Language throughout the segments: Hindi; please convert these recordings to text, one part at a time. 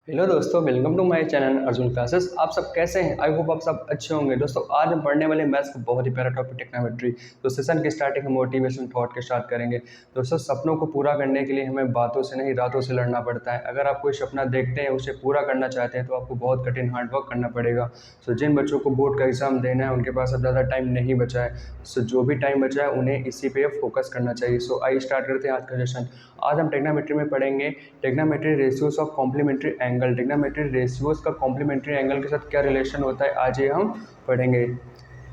हेलो दोस्तों, welcome to my channel Arjun classes. आप सब कैसे हैं? आई होप आप सब अच्छे होंगे। दोस्तों आज हम पढ़ने वाले मैथ्स का बहुत ही प्यारा टॉपिक टेक्नोमेट्री। तो सेशन की स्टार्टिंग हम मोटिवेशन थॉट के साथ करेंगे। दोस्तों सपनों को पूरा करने के लिए हमें बातों से नहीं रातों से लड़ना पड़ता है। अगर आप कोई सपना देखते हैं, उसे पूरा करना चाहते हैं तो आपको बहुत कठिन हार्डवर्क करना पड़ेगा। सो जिन बच्चों को बोर्ड का एग्जाम देना है उनके पास अब ज़्यादा टाइम नहीं बचा है। सो जो भी टाइम बचा है उन्हें इसी पे फोकस करना चाहिए। सो आइए स्टार्ट करते हैं आज का सेशन। आज हम टेक्नोमेट्री में पढ़ेंगे trigonometry ratios of complementary angle. Trigonometry ratios का कॉम्प्लीमेंट्री एंगल के साथ क्या रिलेशन होता है, आज ये हम पढ़ेंगे।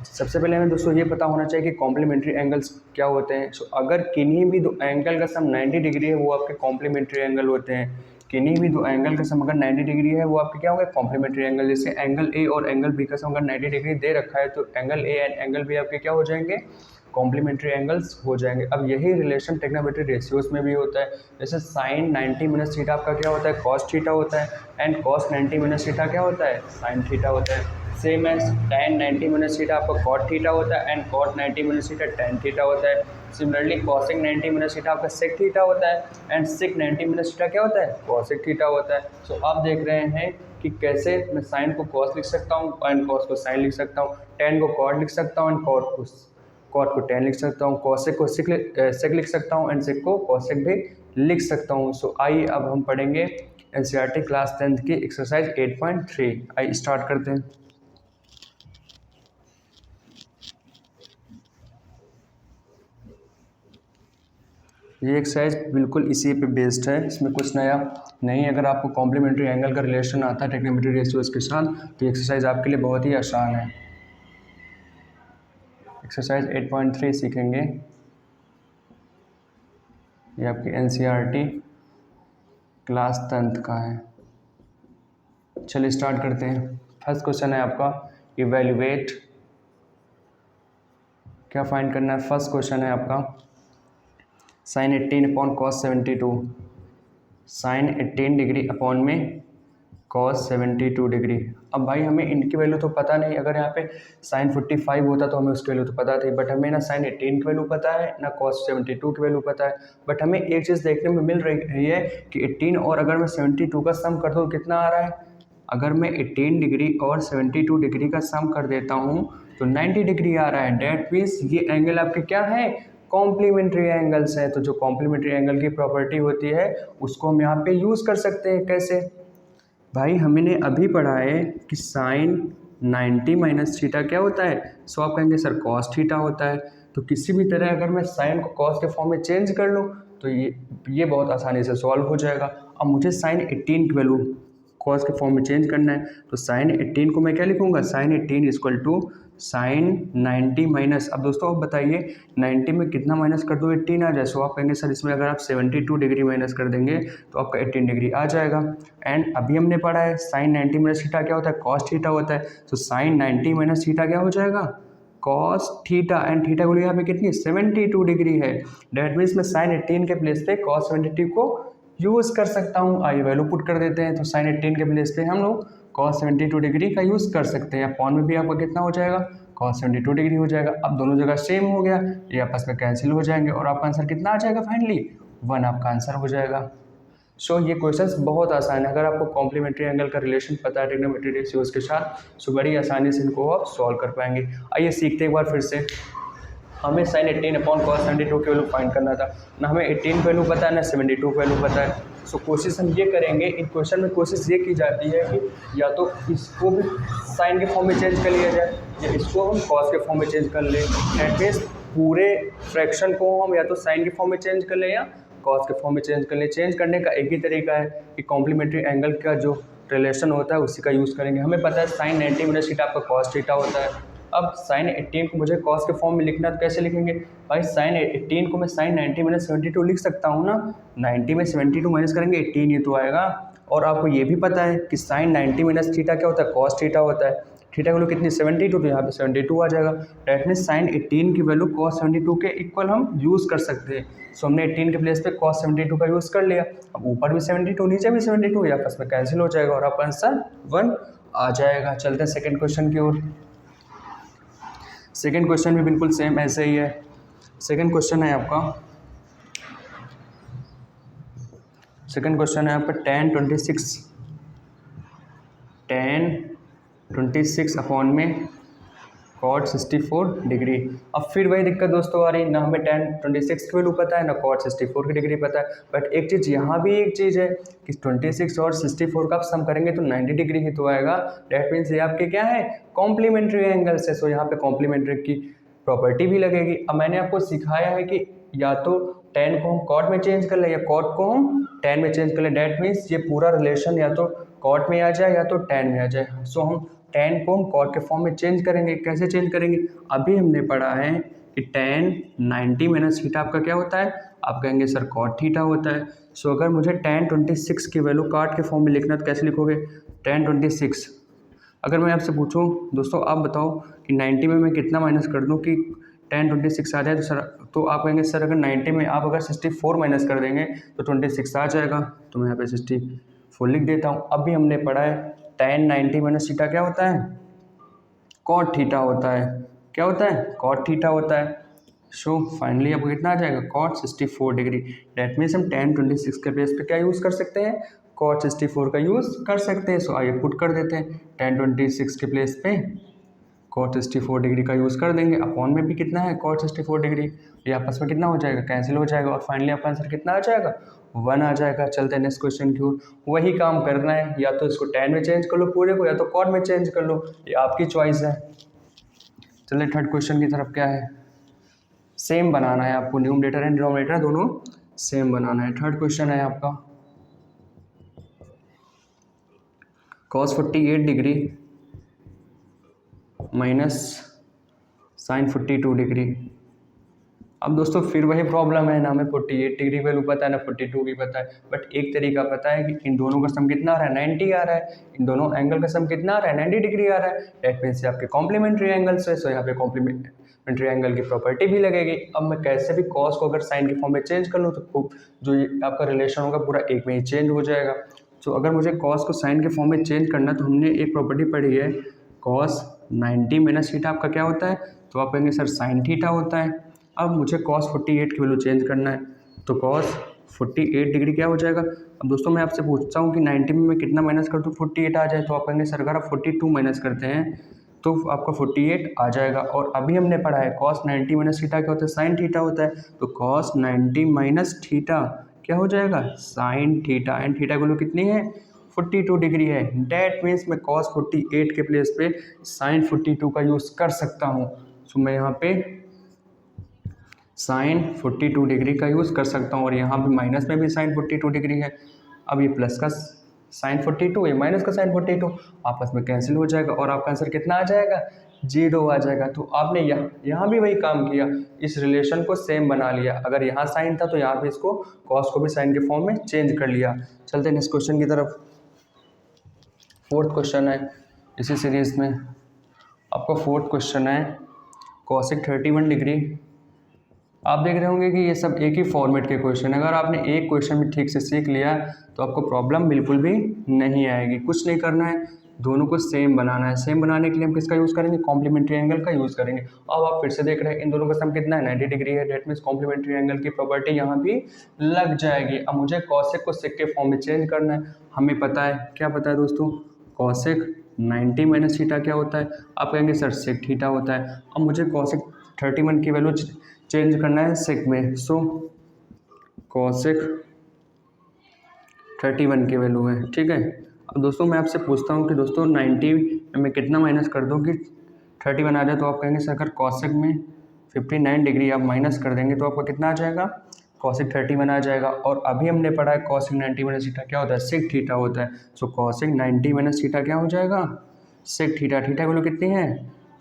सबसे पहले हमें दोस्तों ये पता होना चाहिए कि कॉम्प्लीमेंट्री एंगल्स क्या होते हैं। सो अगर किन्हीं भी दो एंगल का सम 90 डिग्री है वो आपके कॉम्प्लीमेंट्री एंगल होते हैं। किन्हीं भी दो एंगल का सम अगर 90 डिग्री है वो आपके क्या होंगे, कॉम्प्लीमेंट्री एंगल। जैसे एंगल ए और एंगल बी का सम अगर 90 डिग्री दे रखा है तो angle A and angle B आपके क्या हो जाएंगे, कॉम्प्लीमेंट्री एंगल्स हो जाएंगे। अब यही रिलेशन टेक्नोमेट्री रेशियोज में भी होता है। जैसे साइन 90 माइनस थीटा आपका क्या होता है, कॉस थीटा होता है। एंड कॉस 90 माइनस थीटा क्या होता है, साइन थीटा होता है। Same as tan 90 minus theta आपका कॉट थीटा होता है। And cot 90 minus theta tan theta होता है। सिमिलरली कॉसिक 90 माइनस थीटा आपका सेक थीटा होता है। एंड सिक 90 माइनस थीटा क्या होता है, कॉसिक थीटा होता है। सो आप देख रहे हैं कि कैसे मैं साइन को कॉस लिख सकता हूँ एंड कॉस को साइन लिख सकता हूँ, tan को कॉट लिख सकता हूँ एंड कॉट को tan लिख सकता हूँ, कॉसेक को सेक लिख सकता हूँ एंड सेक को कॉसेक भी लिख सकता हूँ। सो आइए अब हम पढ़ेंगे एनसीईआरटी क्लास 10th की एक्सरसाइज 8.3। आइए स्टार्ट करते हैं। ये एक्सरसाइज बिल्कुल इसी पे बेस्ड है, इसमें कुछ नया नहीं। अगर आपको कॉम्प्लीमेंट्री एंगल का रिलेशन आता है टेक्नोमेट्री रेशियोज के साथ तो ये एक्सरसाइज आपके लिए बहुत ही आसान है। एक्सरसाइज 8.3 सीखेंगे, ये आपकी एनसीईआरटी क्लास 10th का है। चलिए स्टार्ट करते हैं। फर्स्ट क्वेश्चन है आपका इवेल्युएट, क्या फाइंड करना है। फर्स्ट क्वेश्चन है आपका sine 18 upon cos 72, sine 18 degree upon में कॉस 72 डिग्री। अब भाई हमें इनकी वैल्यू तो पता नहीं। अगर यहाँ पे साइन 45 होता तो हमें उसकी वैल्यू तो पता थी, बट हमें ना साइन 18 की वैल्यू पता है ना कॉस 72 की वैल्यू पता है। बट हमें एक चीज़ देखने में मिल रही है कि 18 और अगर मैं 72 का सम कर दूँ कितना आ रहा है। अगर मैं 18 डिग्री और 72 डिग्री का सम कर देता हूँ तो 90 डिग्री आ रहा है। डेट मीन्स ये एंगल आपके क्या है, कॉम्प्लीमेंट्री एंगल्स हैं। तो जो कॉम्प्लीमेंट्री एंगल की प्रॉपर्टी होती है उसको हम यहाँ पे यूज़ कर सकते हैं। कैसे भाई, हमने अभी पढ़ा है कि साइन 90 माइनस थीटा क्या होता है। सो आप कहेंगे सर कॉस थीटा होता है। तो किसी भी तरह अगर मैं साइन को कॉस के फॉर्म में चेंज कर लूँ तो ये बहुत आसानी से सॉल्व हो जाएगा। अब मुझे साइन 18 की वैल्यू कॉस के फॉर्म में चेंज करना है तो साइन 18 को मैं क्या लिखूंगा, sine 18 equal to sine 90 minus. अब दोस्तों आप बताइए 90 में कितना माइनस कर दो 18 आ जाए। सो आप कहेंगे सर इसमें अगर आप 72 डिग्री माइनस कर देंगे तो आपका 18 डिग्री आ जाएगा। एंड अभी हमने पढ़ा है साइन 90 माइनस थीटा क्या होता है, कॉस थीटा होता है। तो साइन 90 माइनस थीटा क्या हो जाएगा, कॉस थीटा। एंड थीटा को यहाँ पे कितनी 72 डिग्री है। डेट मीन्स मैं साइन 18 के प्लेस पे कॉस 72 को यूज़ कर सकता हूँ। आइए वैल्यू पुट कर देते हैं। तो साइन 18 के प्लेस पे हम लोग कॉस 72 डिग्री का यूज़ कर सकते हैं। अपॉन में भी आपका कितना हो जाएगा, कॉस 72 डिग्री हो जाएगा। अब दोनों जगह सेम हो गया, ये आपस में कैंसिल हो जाएंगे और आपका आंसर कितना आ जाएगा, फाइनली 1 आपका आंसर हो जाएगा। सो ये क्वेश्चंस बहुत आसान है। अगर आपको कॉम्प्लीमेंट्री एंगल का रिलेशन पता है टेक्नोमेट्री रेशियोज के साथ सो बड़ी आसानी से इनको आप सॉल्व कर पाएंगे। आइए सीखते एक बार फिर से। हमें साइन 18 अपॉन कॉस 72 की वैल्यू फाइंड करना था। ना हमें 18 की वैल्यू पता है ना 72 की वैल्यू पता है। सो कोशिश हम ये करेंगे, इन क्वेश्चन में कोशिश ये की जाती है कि या तो इसको भी साइन के फॉर्म में चेंज कर लिया जाए या इसको हम कॉस के फॉर्म में चेंज कर लें। एटलीस्ट पूरे फ्रैक्शन को हम या तो साइन के फॉर्म में चेंज कर लें या कॉस के फॉर्म में चेंज कर लें। चेंज करने का एक ही तरीका है कि कॉम्प्लीमेंट्री एंगल का जो रिलेशन होता है उसी का यूज़ करेंगे। हमें पता है साइन 90 माइनस थीटा आपका कॉस थीटा होता है। अब साइन 18 को मुझे कॉस के फॉर्म में लिखना तो कैसे लिखेंगे भाई, साइन 18 को मैं साइन 90 माइनस 72 लिख सकता हूँ ना। 90 में 72 माइनस करेंगे 18 ये तो आएगा। और आपको ये भी पता है कि साइन 90 माइनस थीटा क्या होता है, कॉस थीटा होता है। थीटा की वैल्यू कितनी 72, तो यहाँ पे 72 आ जाएगा। डेट मीन्स साइन 18 की वैल्यू कॉस 72 के इक्वल हम यूज़ कर सकते हैं। सो हमने 18 के प्लेस पे कॉस 72 का यूज़ कर लिया। अब ऊपर भी 72 नीचे भी 72, ये आपस में कैंसिल हो जाएगा और आपका आंसर 1 आ जाएगा। चलते हैं सेकेंड क्वेश्चन की ओर। सेकेंड क्वेश्चन भी बिल्कुल सेम ऐसे ही है। सेकेंड क्वेश्चन है आपका tan 26 tan 26 अपॉन में cot 64 डिग्री। अब फिर वही दिक्कत दोस्तों आ रही, ना हमें tan 26 की वैल्यू पता है ना cot 64 की डिग्री पता है। बट एक चीज़ यहाँ भी एक चीज़ है कि 26 और 64 का सम करेंगे तो 90 डिग्री ही तो आएगा। डेट मीन्स ये आपके क्या है, कॉम्प्लीमेंट्री एंगल्स है। सो यहाँ पे कॉम्प्लीमेंट्री की प्रॉपर्टी भी लगेगी। अब मैंने आपको सिखाया है कि या तो tan को हम cot में चेंज कर लें या cot को हम tan में चेंज कर लें। डेट मीन्स ये पूरा रिलेशन या तो cot में आ जाए या तो tan में आ जाए। सो हम tan को हम cot के फॉर्म में चेंज करेंगे। कैसे चेंज करेंगे, अभी हमने पढ़ा है कि tan 90 माइनस थीटा आपका क्या होता है, आप कहेंगे सर cot थीटा होता है। सो अगर मुझे tan 26 की वैल्यू cot के फॉर्म में लिखना तो कैसे लिखोगे, tan 26। अगर मैं आपसे पूछूं दोस्तों आप बताओ कि 90 में मैं कितना माइनस कर दूं कि tan 26 आ जाए, तो सर तो आप कहेंगे सर अगर 90 में आप अगर 64 माइनस कर देंगे तो 26 आ जाएगा। तो मैं यहाँ पे 64 लिख देता हूँ। अभी हमने पढ़ा है tan 90 माइनस थीटा क्या होता है, cot थीटा होता है। क्या होता है, cot थीटा होता है। सो फाइनली आपको कितना आ जाएगा, cot 64 डिग्री। डेट मीन्स हम tan 26 के बेस पे क्या यूज़ कर सकते हैं, cot 64 का यूज़ कर सकते हैं। सो आइए पुट कर देते हैं, tan 26 के प्लेस पे cot 64 डिग्री का यूज़ कर देंगे। अपॉन में भी कितना है, cot 64 डिग्री। ये आपस में कितना हो जाएगा, कैंसिल हो जाएगा और फाइनली आपका आंसर कितना आ जाएगा, 1 आ जाएगा। चलते हैं नेक्स्ट क्वेश्चन की ओर। वही काम करना है, या तो इसको tan में चेंज कर लो पूरे को, या तो cot में चेंज कर लो, ये आपकी चॉइस है। चलिए थर्ड क्वेश्चन की तरफ। क्या है, सेम बनाना है आपको, न्यूमरेटर एंड डिनोमिनेटर दोनों सेम बनाना है। थर्ड क्वेश्चन है आपका cos 48 degree minus sin 42 degree. अब दोस्तों फिर वही प्रॉब्लम है, ना हमें 48 डिग्री वैल्यू पता है ना 42 की पता है। बट एक तरीका पता है कि इन दोनों का सम कितना आ रहा है, 90 आ रहा है। इन दोनों एंगल का सम कितना आ रहा है, 90 डिग्री आ रहा है। डेट मीन्स से आपके कॉम्प्लीमेंट्री एंगल्स है। सो यहाँ पे कॉम्प्लीमेंट्री एंगल की प्रॉपर्टी भी लगेगी। अब मैं कैसे भी कॉस को अगर साइन के फॉर्म में चेंज कर लूँ तो जो आपका रिलेशन होगा पूरा एक में ही चेंज हो जाएगा। सो अगर मुझे कॉस को साइन के फॉर्म में चेंज करना तो हमने एक प्रॉपर्टी पढ़ी है, कॉस 90 माइनस थीटा आपका क्या होता है, तो आप कहेंगे सर साइन थीटा होता है। अब मुझे cos 48 की वैल्यू चेंज करना है, तो cos 48 डिग्री क्या हो जाएगा। अब दोस्तों मैं आपसे पूछता हूँ कि 90 में मैं कितना माइनस कर दूँ 48 आ जाए, तो आप कहेंगे सर अगर आप 42 माइनस करते हैं तो आपका 48 आ जाएगा। और अभी हमने पढ़ा है cos 90 माइनस थीटा क्या होता है, साइन थीटा होता है। तो cos 90 माइनस थीटा क्या हो जाएगा, साइन थीटा। एंड थीटा की वैल्यू कितनी है, 42 डिग्री है। डेट मीन्स मैं cos 48 के प्लेस पे साइन 42 का यूज़ कर सकता हूँ। सो मैं यहाँ पे साइन 42 डिग्री का यूज़ कर सकता हूँ। और यहाँ पे माइनस में भी साइन 42 डिग्री है। अब ये प्लस का साइन 42, ये माइनस का साइन 42 आपस में कैंसिल हो जाएगा और आपका आंसर कितना आ जाएगा, 0 आ जाएगा। तो आपने यहाँ भी वही काम किया, इस रिलेशन को सेम बना लिया। अगर यहाँ साइन था तो यहाँ पे इसको कॉस को भी साइन के फॉर्म में चेंज कर लिया। चलते हैं नेक्स्ट क्वेश्चन की तरफ। फोर्थ क्वेश्चन है इसी सीरीज में। आपका फोर्थ क्वेश्चन है कॉसिक 31 डिग्री। आप देख रहे होंगे कि ये सब एक ही फॉर्मेट के क्वेश्चन है। अगर आपने एक क्वेश्चन भी ठीक से सीख लिया तो आपको प्रॉब्लम बिल्कुल भी नहीं आएगी। कुछ नहीं करना है, दोनों को सेम बनाना है। सेम बनाने के लिए हम किसका यूज़ करेंगे, कॉम्प्लीमेंट्री एंगल का यूज़ करेंगे। अब आप फिर से देख रहे हैं इन दोनों का सम कितना है, 90 डिग्री है। डेट मीन्स कॉम्प्लीमेंट्री एंगल की प्रॉपर्टी यहाँ भी लग जाएगी। अब मुझे कॉसेक को सेक के फॉर्म में चेंज करना है। हमें पता है, क्या पता है दोस्तों, कॉसेक 90 माइनस थीटा क्या होता है, आप कहेंगे सर सेक थीटा होता है। अब मुझे कॉसेक 31 की वैल्यू चेंज करना है सेक में। सो कॉसेक 31 की वैल्यू है, ठीक है। अब दोस्तों मैं आपसे पूछता हूँ कि दोस्तों 90 में मैं कितना माइनस कर दूँ कि 31 आ जाए, तो आप कहेंगे सर अगर कॉसेक में 59 डिग्री आप माइनस कर देंगे तो आपका कितना आ जाएगा, कॉसेक 31 आ जाएगा। और अभी हमने पढ़ा है कॉसेक 90 माइनस थीटा क्या होता है, सेक थीटा होता है। सो कॉसेक 90 माइनस थीटा क्या हो जाएगा, सेक थीटा। थीटा की वैल्यू कितनी है,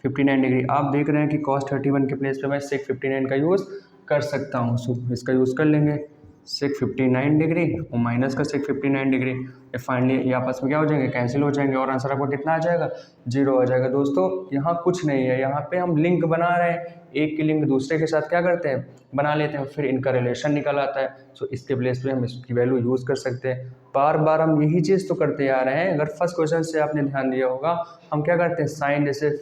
59 डिग्री। आप देख रहे हैं कि cos 31 के प्लेस पे मैं सेक 59 का यूज़ कर सकता हूँ। सो इसका यूज़ कर लेंगे, सेक 59 डिग्री और माइनस का सेक 59 डिग्री। ये फाइनली ये आपस में क्या हो जाएंगे, कैंसिल हो जाएंगे और आंसर आपका कितना आ जाएगा, 0 आ जाएगा। दोस्तों यहाँ कुछ नहीं है, यहाँ पे हम लिंक बना रहे हैं, एक की लिंक दूसरे के साथ क्या करते हैं, बना लेते हैं, फिर इनका रिलेशन निकल आता है। सो इसके प्लेस पे हम इसकी वैल्यू यूज़ कर सकते हैं। बार बार हम यही चीज़ तो करते आ रहे हैं। अगर फर्स्ट क्वेश्चन से आपने ध्यान दिया होगा, हम क्या करते हैं, साइन जैसे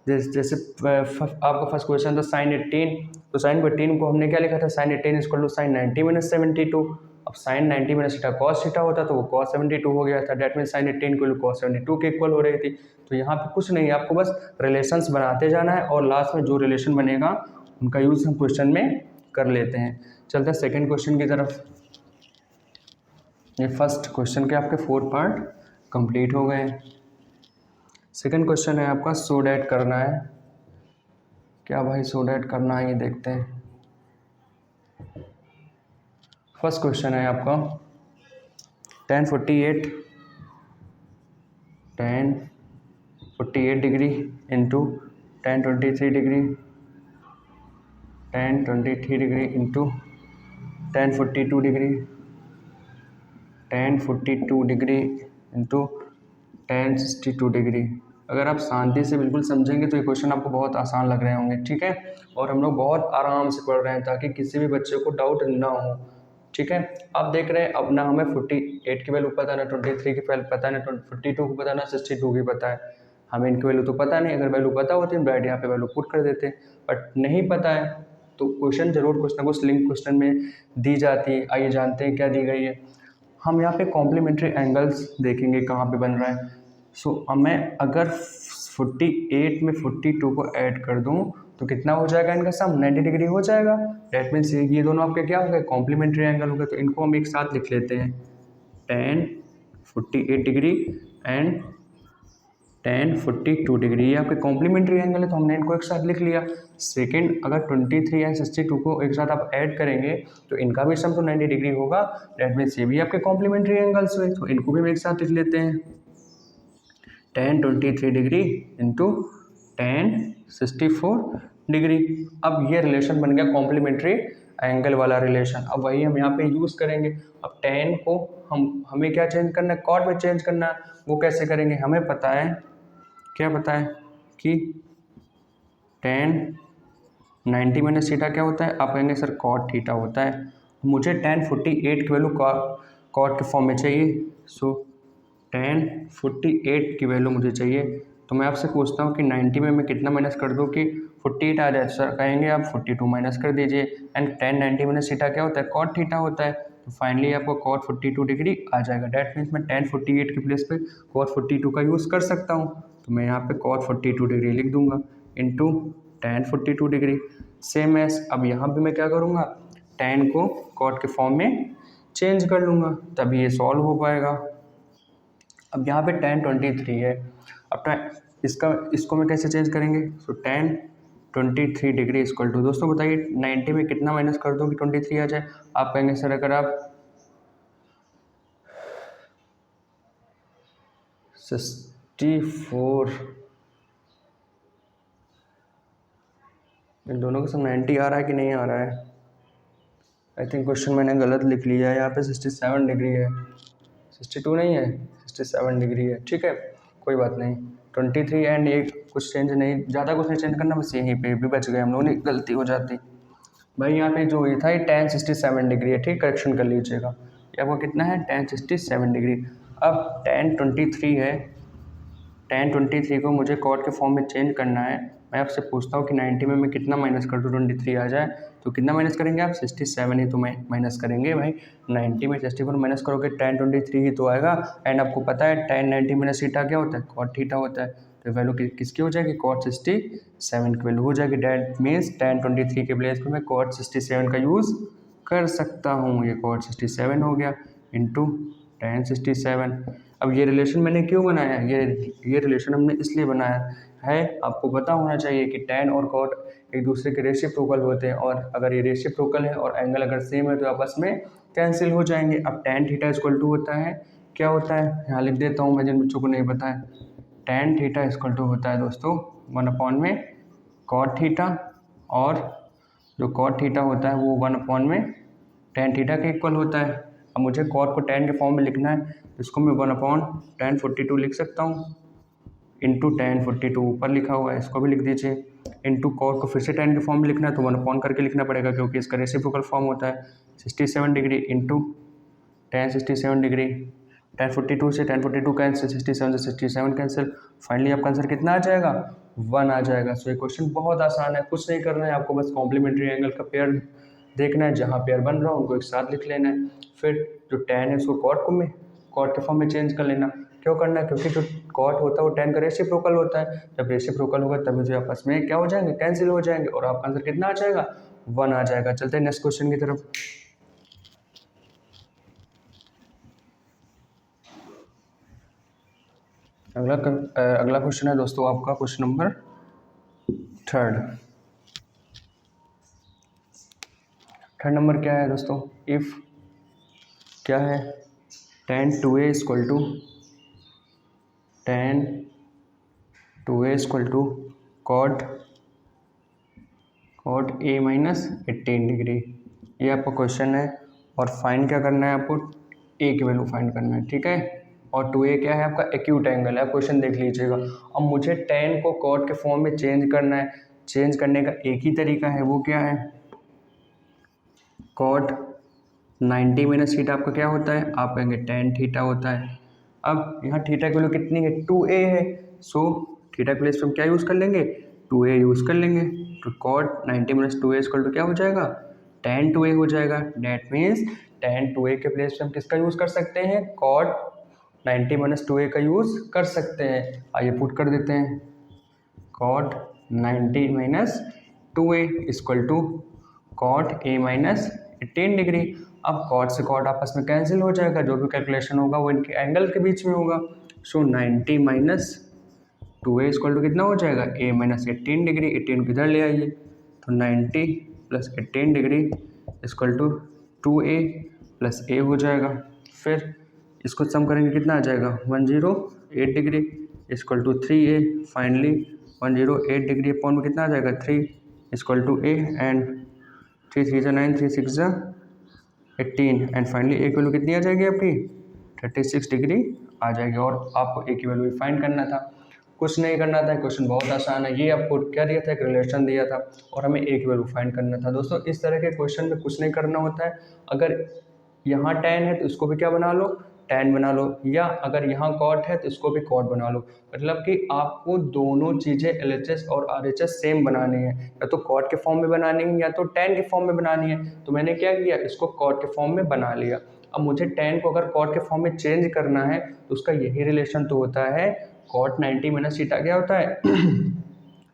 आपका फर्स्ट क्वेश्चन था साइन 18, तो साइन 18 को हमने क्या लिखा था, sine 18 equal to sine 90 minus 72। अब sine 90 minus theta cos theta होता तो वो कॉस 72 हो गया था। डेट मीन साइन 18 की वैल्यू कॉस 72 के इक्वल हो रही थी। तो यहाँ पे कुछ नहीं है, आपको बस रिलेशंस बनाते जाना है और लास्ट में जो रिलेशन बनेगा उनका यूज़ हम क्वेश्चन में कर लेते हैं। चलते हैं सेकेंड क्वेश्चन की तरफ। ये फर्स्ट क्वेश्चन के आपके 4 पार्ट कंप्लीट हो गए। सेकेंड क्वेश्चन है आपका सो डैट करना है। क्या भाई सो डैट करना है, ये देखते हैं। फर्स्ट क्वेश्चन है आपका tan 48 degree into tan 23 degree, tan 23 degree into tan 42 degree, tan 42 degree into tan 62 degree. अगर आप शांति से बिल्कुल समझेंगे तो ये क्वेश्चन आपको बहुत आसान लग रहे होंगे, ठीक है। और हम लोग बहुत आराम से पढ़ रहे हैं ताकि किसी भी बच्चे को डाउट ना हो, ठीक है। आप देख रहे हैं अब ना हमें 48 की वैल्यू पता है, ना 23 की वैल्यू पता है, ना 42 की पता है, ना 62 की पता है। हमें इनकी वैल्यू तो पता नहीं, अगर वैल्यू पता होती हम डायरेक्ट यहाँ पे वैल्यू पुट कर देते, बट नहीं पता है तो क्वेश्चन जरूर कुछ ना कुछ लिंक क्वेश्चन में दी जाती है। आइए जानते हैं क्या दी गई है। हम यहाँ पे कॉम्प्लीमेंट्री एंगल्स देखेंगे कहाँ पे बन रहा है। सो मैं अगर 48 में 42 को ऐड कर दूँ तो कितना हो जाएगा इनका सम, 90 डिग्री हो जाएगा। डेट मीन्स ये दोनों आपके क्या हो गए, कॉम्प्लीमेंट्री एंगल हो गए। तो इनको हम एक साथ लिख लेते हैं, tan 48 degree and tan 42 degree. ये आपके कॉम्प्लीमेंट्री एंगल है तो हमने इनको एक साथ लिख लिया। सेकेंड, अगर 23 एंड 62 को एक साथ आप ऐड करेंगे तो इनका भी सम तो 90 डिग्री होगा। डेट मीन्स ये भी आपके कॉम्प्लीमेंट्री एंगल्स हुए, तो इनको भी हम एक साथ लिख लेते हैं, tan 23 degree into tan 64 degree. अब ये रिलेशन बन गया कॉम्प्लीमेंट्री एंगल वाला रिलेशन। अब वही हम यहाँ पे यूज़ करेंगे। अब tan को हमें क्या चेंज करना है, कॉट में चेंज करना है। वो कैसे करेंगे, हमें पता है, क्या पता है कि tan 90 माइनस थीटा क्या होता है। आप कहेंगे सर कॉट थीटा होता है। मुझे tan 48 की वैल्यू कॉट के फॉर्म में चाहिए। सो tan 48 की वैल्यू मुझे चाहिए। तो मैं आपसे पूछता हूँ कि 90 में मैं कितना माइनस कर दूँ कि 48 आ जाए। सर कहेंगे आप 42 माइनस कर दीजिए। एंड tan 90 माइनस थीटा क्या होता है, कॉट थीटा होता है। तो फाइनली आपको cot 42 डिग्री आ जाएगा। डेट मीन्स मैं tan 48 के प्लेस पे cot 42 का यूज़ कर सकता हूँ। तो मैं यहाँ पे cot 42 डिग्री लिख दूंगा into tan 42 degree. Same S, अब यहाँ पे मैं क्या करूँगा, tan को cot के फॉर्म में चेंज कर लूँगा, तभी ये सॉल्व हो पाएगा। अब यहाँ पे tan 23 है। अब इसको मैं कैसे चेंज करेंगे। सो tan 23 डिग्री इक्वल टू, दोस्तों बताइए 90 में कितना माइनस कर दो कि 23 आ जाए। आप कहेंगे सर अगर आप 64, इन दोनों का सब 90 आ रहा है कि नहीं आ रहा है। आई थिंक क्वेश्चन मैंने गलत लिख लिया है। यहाँ पे 67 डिग्री है, 62 नहीं है, 67 डिग्री है। ठीक है, कोई बात नहीं। 23 एंड एक कुछ चेंज नहीं, ज़्यादा कुछ नहीं चेंज करना, बस यहीं पे भी बच गए हम लोगों ने, गलती हो जाती भाई। यहाँ पे जो ये था ये tan 67 डिग्री है, ठीक, करेक्शन कर लीजिएगा। ये आपका कितना है, tan 67 डिग्री। अब tan 23 है, tan 23 को मुझे कॉट के फॉर्म में चेंज करना है। मैं आपसे पूछता हूँ कि 90 में मैं कितना माइनस कर दूँ 23 आ जाए। तो कितना माइनस करेंगे आप, 67 ही तो माइनस करेंगे भाई। 90 में 64 माइनस करोगे tan 23 ही तो आएगा। एंड आपको पता है tan 90 माइनस थीटा क्या होता है, कॉट थीटा होता है। तो वैल्यू किसकी हो जाएगी, cot 67 की वैल्यू हो जाएगी। डेट मीन्स tan 23 के प्लेस पे मैं cot 67 का यूज़ कर सकता हूँ। ये cot 67 हो गया इंटू tan 67। अब ये रिलेशन मैंने क्यों बनाया है, ये रिलेशन हमने इसलिए बनाया है, आपको पता होना चाहिए कि tan और cot एक दूसरे के रेसिप्रोकल होते हैं। और अगर ये रेसिप्रोकल है और एंगल अगर सेम है तो आपस में कैंसिल हो जाएंगे। अब tan थीटा इक्वल टू होता है, क्या होता है, यहाँ लिख देता हूँ मैं जिन बच्चों को नहीं पता है। tan थीटा इक्वल टू होता है दोस्तों 1 में cot थीटा, और जो cot थीटा होता है वो 1 में tan थीटा के इक्वल होता है। अब मुझे cot को tan के फॉर्म में लिखना है, इसको मैं 1/tan 42 लिख सकता हूँ इंटू tan 42 ऊपर लिखा हुआ है, इसको भी लिख दीजिए। इंटू cot को फिर से tan के फॉर्म में लिखना है तो 1 करके लिखना पड़ेगा क्योंकि इसका रेसिप्रोकल फॉर्म होता है। 67 degree into tan 67 degree, tan 42 से tan 42 कैंसिल, 67 से 67 कैंसिल। फाइनली आपका आंसर कितना आ जाएगा, 1 आ जाएगा। सो ये क्वेश्चन बहुत आसान है, कुछ नहीं करना है आपको, बस कॉम्प्लीमेंट्री एंगल का पेयर देखना है जहाँ पेयर बन रहा हो उनको एक साथ लिख लेना है। फिर जो tan है उसको कॉट के फॉर्म में चेंज कर लेना। क्यों करना है? क्योंकि जो कॉट होता है वो tan का रेसिप्रोकल होता है। जब रेसिप्रोकल होगा तभी जो आपस में क्या हो जाएंगे, कैंसिल हो जाएंगे और आपका आंसर कितना आ जाएगा, 1 आ जाएगा। चलते हैं नेक्स्ट क्वेश्चन की तरफ। अगला क्वेश्चन है दोस्तों आपका क्वेश्चन नंबर 3rd नंबर क्या है दोस्तों, इफ़ क्या है tan 2a equal to cot a minus 18 degree, ये आपका क्वेश्चन है। और फाइंड क्या करना है आपको, a की वैल्यू फाइंड करना है, ठीक है। और 2a क्या है आपका एक्यूट एंगल है, क्वेश्चन देख लीजिएगा। अब मुझे tan को कॉट के फॉर्म में चेंज करना है। चेंज करने का एक ही तरीका है, वो क्या है, कॉट 90 माइनस थीटा आपका क्या होता है, आप कहेंगे tan थीटा होता है। अब यहाँ थीटा की वैल्यू कितनी है, 2a है। सो थीटा प्लेस पे हम क्या यूज़ कर लेंगे, 2a यूज़ कर लेंगे। तो cot 90 minus 2a equal to क्या हो जाएगा, tan 2a हो जाएगा। डैट मीन्स tan 2a के प्लेस पे हम किसका यूज़ कर सकते हैं, कॉट 90 माइनस 2a का यूज़ कर सकते हैं। आइए पुट कर देते हैं, cot 90 minus 2a equal to cot a minus 18 degree. अब कॉट से कॉट आपस में कैंसिल हो जाएगा, जो भी कैलकुलेशन होगा वो इनके एंगल के बीच में होगा। सो 90 माइनस 2a इक्वल टू कितना हो जाएगा, a माइनस 18 डिग्री। 18 किधर ले आइए, तो 90 plus 18 degree equal to 2a plus a हो जाएगा। फिर इसको सम करेंगे कितना आ जाएगा, 108 degree equal to 3a। Finally 108 degree upon में कितना आ जाएगा, 3 इक्वल टू a एंड 3 3 जा 9, 3 6 जा 18 एंड फाइनली a की वैल्यू कितनी आ जाएगी आपकी, 36 डिग्री आ जाएगी। और आपको a की वैल्यू फाइंड करना था, कुछ नहीं करना था, क्वेश्चन बहुत आसान है। ये आपको क्या दिया था, एक रिलेशन दिया था और हमें a की वैल्यू फाइंड करना था। दोस्तों इस तरह के क्वेश्चन में कुछ नहीं करना होता है। अगर यहाँ tan है तो इसको भी क्या बना लो, tan बना लो, या अगर यहाँ cot है तो इसको भी cot बना लो। मतलब कि आपको दोनों चीज़ें LHS और RHS सेम बनानी है, या तो cot के फॉर्म में बनानी है या तो tan के फॉर्म में बनानी है। तो मैंने क्या किया, इसको cot के फॉर्म में बना लिया। अब मुझे tan को अगर cot के फॉर्म में चेंज करना है तो उसका यही रिलेशन तो होता है, cot 90 माइनस थीटा क्या होता है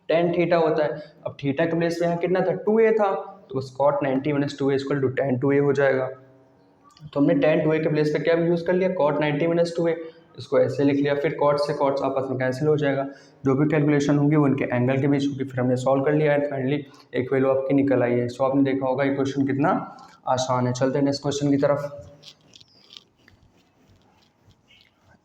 tan थीटा होता है। अब थीटा के प्लेस में यहाँ कितना था, 2a था, तो उस cot 90 minus 2a equal to tan 2a हो जाएगा। तो हमने tan 2a के प्लेस पे क्या यूज़ कर लिया, cot 90 माइनस 2a, इसको ऐसे लिख लिया। फिर cot से cot आपस में कैंसिल हो जाएगा, जो भी कैलकुलेशन होगी वो इनके एंगल के बीच होगी। फिर हमने सॉल्व कर लिया एंड फाइनली एक वैल्यू आपकी निकल आई है। सो आपने देखा होगा ये क्वेश्चन कितना आसान है। चलते हैं नेक्स्ट क्वेश्चन की तरफ।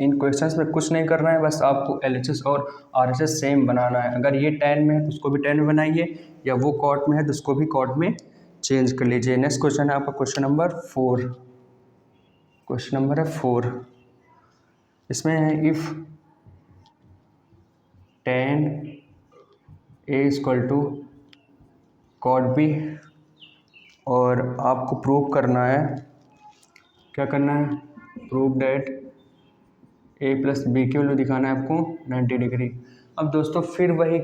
इन क्वेश्चंस में कुछ नहीं करना है, बस आपको LHS और RHS सेम बनाना है। अगर ये tan में है तो उसको भी tan में बनाइए, या वो cot में है तो उसको भी cot में चेंज कर लीजिए। नेक्स्ट क्वेश्चन है आपका क्वेश्चन नंबर 4। क्वेश्चन नंबर है 4, इसमें है if tan a equal to cot b, और आपको प्रूव करना है, क्या करना है, prove that a plus B की वैल्यू दिखाना है आपको 90 डिग्री। अब दोस्तों फिर वही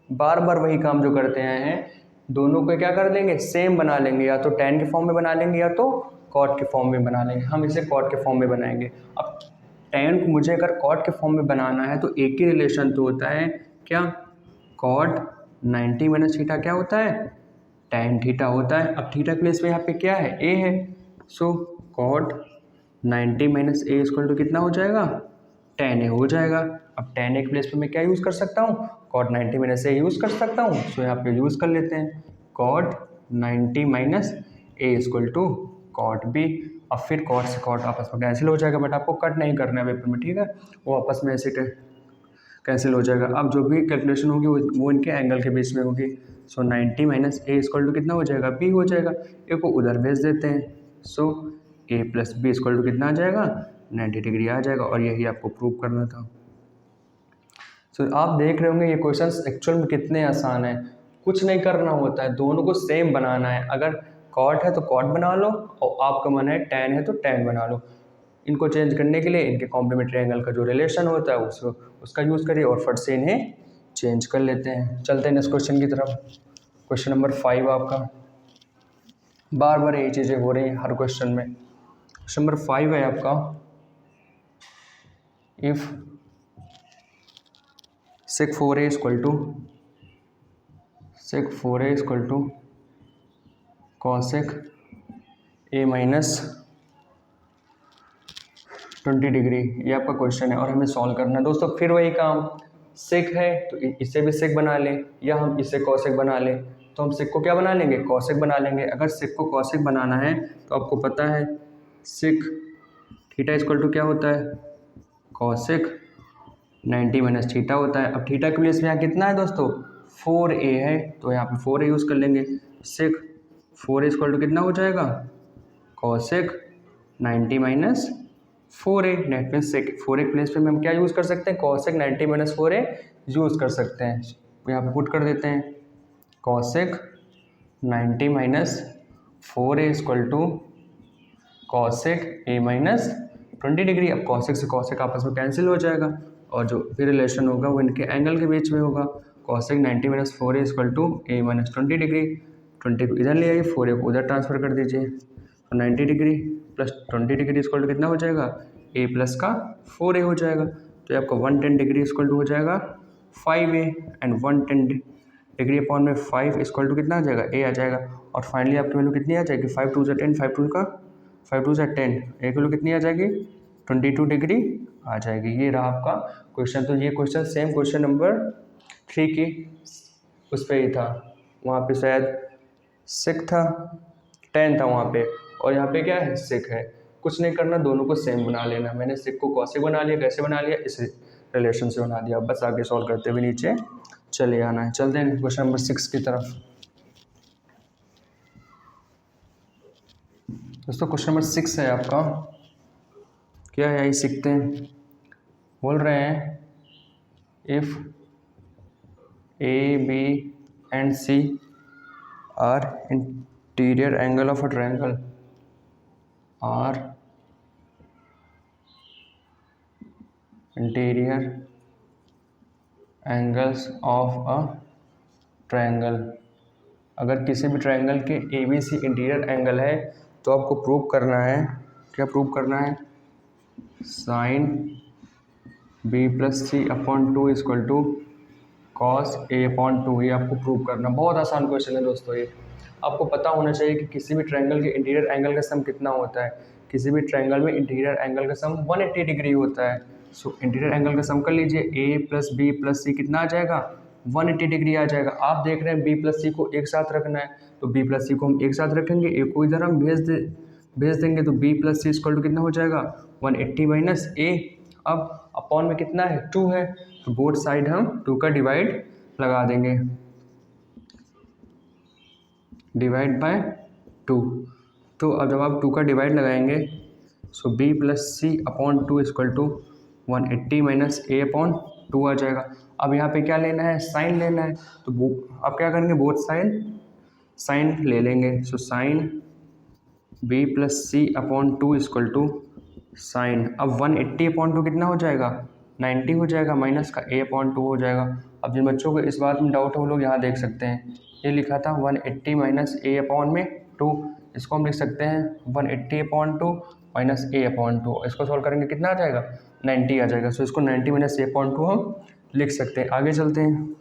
बार बार वही काम जो करते हैं, दोनों को क्या कर देंगे, सेम बना लेंगे, या तो tan के फॉर्म में बना लेंगे या तो cot के फॉर्म में बना लेंगे। हम इसे cot के फॉर्म में बनाएंगे। अब tan को मुझे अगर cot के फॉर्म में बनाना है तो एक ही रिलेशन तो होता है, क्या, cot 90 माइनस थीटा क्या होता है, tan थीटा होता है। अब थीटा प्लेस में यहाँ पे क्या है, a है। So cot 90 minus a equal to कितना हो जाएगा, tan a हो जाएगा। अब tan a के प्लेस पे मैं क्या यूज़ कर सकता हूँ, cot 90 माइनस a यूज़ कर सकता हूँ। सो यहाँ पे यूज़ कर लेते हैं, cot 90 minus a equal to cot b। अब फिर cot से cot आपस में कैंसिल हो जाएगा, बट आपको कट नहीं करना है पेपर में, ठीक है, वो आपस में ऐसे कैंसिल हो जाएगा। अब जो भी कैलकुलेशन होगी वो इनके एंगल के बीच में होगी। सो 90 माइनस a इक्वल टू कितना हो जाएगा, b हो जाएगा। a को उधर भेज देते हैं। So a plus B equal to कितना आ जाएगा, 90 डिग्री आ जाएगा। और यही आपको प्रूव करना था। सो आप देख रहे होंगे ये क्वेश्चंस एक्चुअल में कितने आसान है। कुछ नहीं करना होता है, दोनों को सेम बनाना है। अगर cot है तो cot बना लो, और आपका मन है tan है तो tan बना लो। इनको चेंज करने के लिए इनके कॉम्प्लीमेंट्री एंगल का जो रिलेशन होता है उसका यूज़ करिए और फट से इन्हें चेंज कर लेते हैं। चलते हैं नेक्स्ट क्वेश्चन की तरफ। क्वेश्चन नंबर 5 आपका, बार बार यही चीज़ें हो रही हैं हर क्वेश्चन में। क्वेश्चन नंबर 5 है आपका, if sec 4a equal to cosec a minus 20 degree, ये आपका क्वेश्चन है और हमें सॉल्व करना है दोस्तों। फिर वही काम, सेक है तो इसे भी सेक बना लें या हम इसे कॉसेक बना लें, तो हम सेक को क्या बना लेंगे, कॉसेक बना लेंगे। अगर सेक को कॉसेक बनाना है तो आपको पता है सेक थीटा इक्वल टू क्या होता है, कॉसेक 90 माइनस थीटा होता है। अब थीटा के प्लेस में यहाँ कितना है दोस्तों, 4a है, तो यहाँ पे 4a यूज़ कर लेंगे। सेक 4a इक्वल टू कितना हो जाएगा, कॉसेक 90 माइनस 4a। नेट में सेक 4a प्लेस पे हम क्या यूज़ कर सकते हैं, कॉसेक 90 माइनस 4a यूज़ कर सकते हैं। तो यहाँ पे पुट कर देते हैं cosec 90 minus 4a equal to cosec a minus 20 degree. अब कॉसेक से कॉसेक आपस में कैंसिल हो जाएगा और जो भी रिलेशन होगा वो इनके एंगल के बीच में होगा। Cosec 90 minus 4a equal to a minus 20 degree. 20 को इधर ले आइए, 4a को उधर ट्रांसफर कर दीजिए, तो 90 degree plus 20 degree equal to कितना हो जाएगा, a प्लस का 4a हो जाएगा। तो ये आपका 110 डिग्री इक्वल टू हो जाएगा 5a एंड 110 डिग्री अपॉन में 5 इक्वल टू कितना आ जाएगा, a आ जाएगा। और फाइनली आपकी वैल्यू कितनी आ जाएगी, 5 टू 10, 5 टू का 5 टू 10, ए की वैल्यू कितनी आ जाएगी, 22 डिग्री आ जाएगी। ये रहा आपका क्वेश्चन। तो ये क्वेश्चन सेम क्वेश्चन नंबर 3 की उस पर ही था, वहाँ पे शायद सिक था, 10 था वहाँ पे, और यहाँ पे क्या है, सिक है। कुछ नहीं करना, दोनों को सेम बना लेना। मैंने सिक को कॉसेक बना लिया, कैसे बना लिया, इस रिलेशन से बना दिया। बस आगे सॉल्व करते हुए नीचे चले आना है। चलते हैं क्वेश्चन नंबर 6 की तरफ। दोस्तों क्वेश्चन नंबर 6 है आपका, क्या है, यही सीखते हैं। बोल रहे हैं if A B and C are interior angle of a triangle are interior angles of a triangle. अगर किसी भी ट्रायंगल के A B C interior angle है तो आपको प्रूव करना है, क्या प्रूव करना है, sine B plus C upon 2 equal to cos A upon 2। ये आपको प्रूव करना, बहुत आसान क्वेश्चन है दोस्तों। ये आपको पता होना चाहिए कि किसी भी ट्रायंगल के इंटीरियर एंगल का सम कितना होता है। किसी भी ट्रायंगल में इंटीरियर एंगल का सम 180 डिग्री होता है। सो इंटीरियर एंगल का सम कर लीजिए, ए प्लस बी प्लस सी कितना आ जाएगा, 180 डिग्री आ जाएगा। आप देख रहे हैं बी प्लस सी को एक साथ रखना है, तो बी प्लस सी को हम एक साथ रखेंगे, ए को इधर हम भेज देंगे, तो B plus C equal to कितना हो जाएगा, 180 माइनस ए। अब अपॉन में कितना है, 2 है, तो बोथ साइड हम 2 का डिवाइड लगा देंगे, डिवाइड बाय 2। तो अब जब आप 2 का डिवाइड लगाएंगे, so B plus C upon 2 equal to 180 minus A upon 2 आ जाएगा। अब यहाँ पे क्या लेना है, साइन लेना है, तो आप क्या करेंगे, बोथ साइन ले लेंगे। So sine B plus C upon 2 equal to sine, अब 180 अपॉन 2 कितना हो जाएगा, 90 हो जाएगा, माइनस का ए अपॉन 2 हो जाएगा। अब जिन बच्चों को इस बात में डाउट है वो लोग यहाँ देख सकते हैं, ये लिखा था 180 माइनस ए अपॉन में 2, इसको हम लिख सकते हैं 180 अपॉन 2 माइनस ए अपॉन 2। इसको सॉल्व करेंगे कितना आ जाएगा, 90 आ जाएगा। सो इसको 90 माइनस ए अपॉन 2 हम लिख सकते हैं। आगे चलते हैं,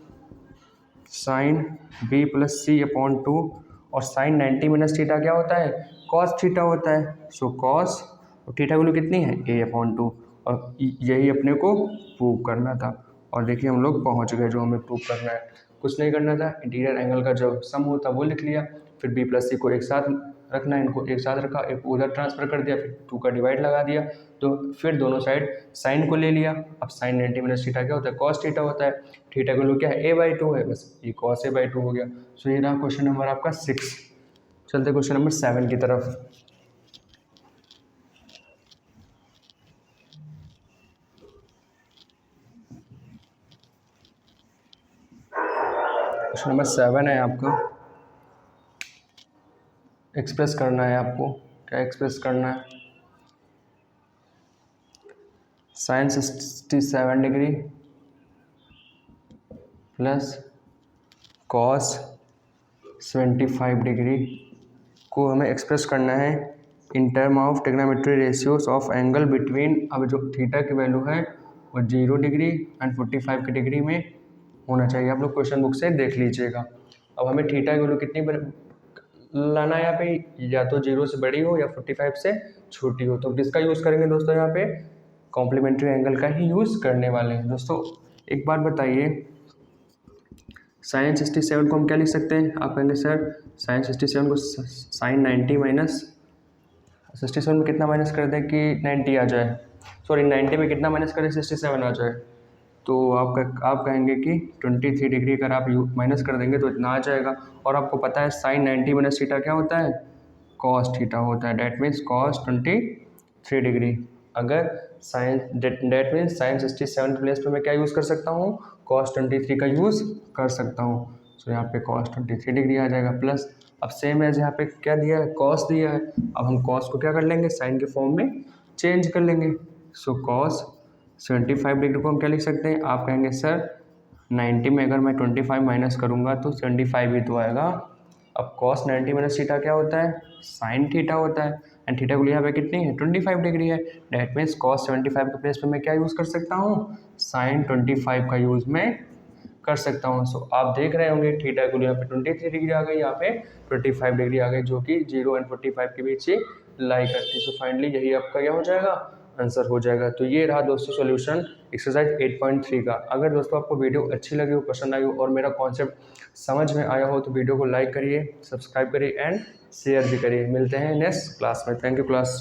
sign B plus C upon 2, और साइन 90 माइनस थीटा क्या होता है, कॉस थीटा होता है। सो कॉस, और थीटा वैल्यू कितनी है, ए अपॉन 2, और यही अपने को प्रूव करना था। और देखिए हम लोग पहुंच गए जो हमें प्रूव करना है। कुछ नहीं करना था, इंटीरियर एंगल का जो सम होता वो लिख लिया, फिर बी प्लस सी को एक साथ रखना है, इनको एक साथ रखा, एक उधर ट्रांसफ़र कर दिया, फिर 2 का डिवाइड लगा दिया, तो फिर दोनों साइड साइन को ले लिया। अब साइन 90 माइनस थीटा क्या होता है, कॉस थीटा होता है। थीटा का वैल्यू क्या है, a/2 है, बस ये कॉस a/2 हो गया। सो ये रहा क्वेश्चन नंबर आपका 6। चलते क्वेश्चन नंबर 7 की तरफ। क्वेश्चन नंबर 7 है आपका, एक्सप्रेस करना है आपको, क्या एक्सप्रेस करना है, sine 67 degree plus cos 75 degree को हमें एक्सप्रेस करना है in term of trigonometry ratios of angle between, अब जो थीटा की वैल्यू है वो 0 डिग्री एंड 45 की डिग्री में होना चाहिए। आप लोग क्वेश्चन बुक से देख लीजिएगा। अब हमें थीटा की वैल्यू कितनी लाना है यहाँ पे, या तो 0 से बड़ी हो या 45 से छोटी हो। तो किसका यूज़ करेंगे दोस्तों, यहाँ पे कॉम्प्लीमेंट्री एंगल का ही यूज़ करने वाले हैं। दोस्तों एक बात बताइए, साइन 67 को हम क्या लिख सकते हैं? आप कहेंगे सर साइन 67 को साइन 90 माइनस 67 में कितना माइनस कर दें कि 90 आ जाए, सॉरी 90 में कितना माइनस करें 67 आ जाए। तो आप कहेंगे कि 23 डिग्री अगर आप माइनस कर देंगे तो इतना आ जाएगा। और आपको पता है साइन 90 माइनस थीटा क्या होता है, कॉस थीटा होता है। That means cos 23 degree. अगर sine that means sine 67 place पे मैं क्या यूज़ कर सकता हूँ, कॉस 23 का यूज़ कर सकता हूँ। सो यहाँ पे कॉस 23 डिग्री आ जाएगा प्लस, अब सेम एज यहाँ पे क्या दिया है, कॉस दिया है। अब हम कॉस को क्या कर लेंगे, साइन के फॉर्म में चेंज कर लेंगे। सो कॉस 75 डिग्री को हम क्या लिख सकते हैं, आप कहेंगे सर 90 में अगर मैं 25 माइनस करूँगा तो 75 ही तो आएगा। अब कॉस 90 माइनस थीटा क्या होता है, साइन थीटा होता है। एंड थीटा को यहाँ पे कितनी है, 25 डिग्री है। डैट मीन्स कॉस 75 के प्लेस पे मैं क्या यूज़ कर सकता हूँ, साइन 25 का यूज़ मैं कर सकता हूँ। सो आप देख रहे होंगे थीटा को यहाँ पे 23 डिग्री आ गई, यहाँ पे 25 डिग्री आ गई, जो कि 0 एंड 45 के बीच ही लाई करती है। सो फाइनली यही आपका क्या हो जाएगा, आंसर हो जाएगा। तो ये रहा दोस्तों सॉल्यूशन एक्सरसाइज 8.3 का। अगर दोस्तों आपको वीडियो अच्छी लगी हो, पसंद आई हो और मेरा कॉन्सेप्ट समझ में आया हो तो वीडियो को लाइक करिए, सब्सक्राइब करिए एंड शेयर भी करिए। मिलते हैं नेक्स्ट क्लास में। Thank you class.